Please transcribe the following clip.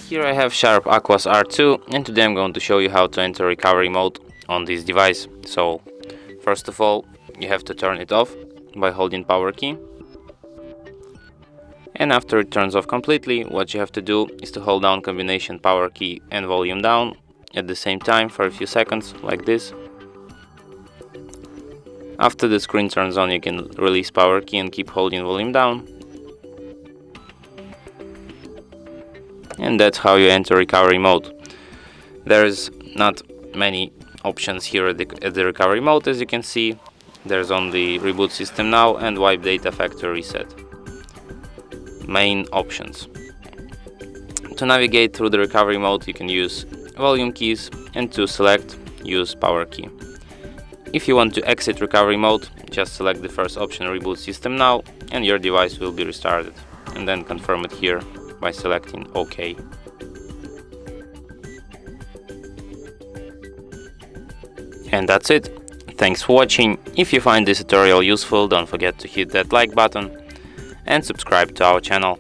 Here I have SHARP Aquos R2, and today I'm going to show you how to enter recovery mode on this device. So first of all, you have to turn it off by holding power key. And after it turns off completely, what you have to do is to hold down combination power key and volume down at the same time for a few seconds, like this. After the screen turns on, you can release power key and keep holding volume down. And that's how you enter recovery mode. There's not many options here at the recovery mode, as you can see. There's only reboot system now and wipe data factory reset. Main options. To navigate through the recovery mode, you can use volume keys, and to select, use power key. If you want to exit recovery mode, just select the first option, reboot system now, and your device will be restarted. And then confirm it here by selecting OK. And that's it. Thanks for watching. If you find this tutorial useful, don't forget to hit that like button and subscribe to our channel.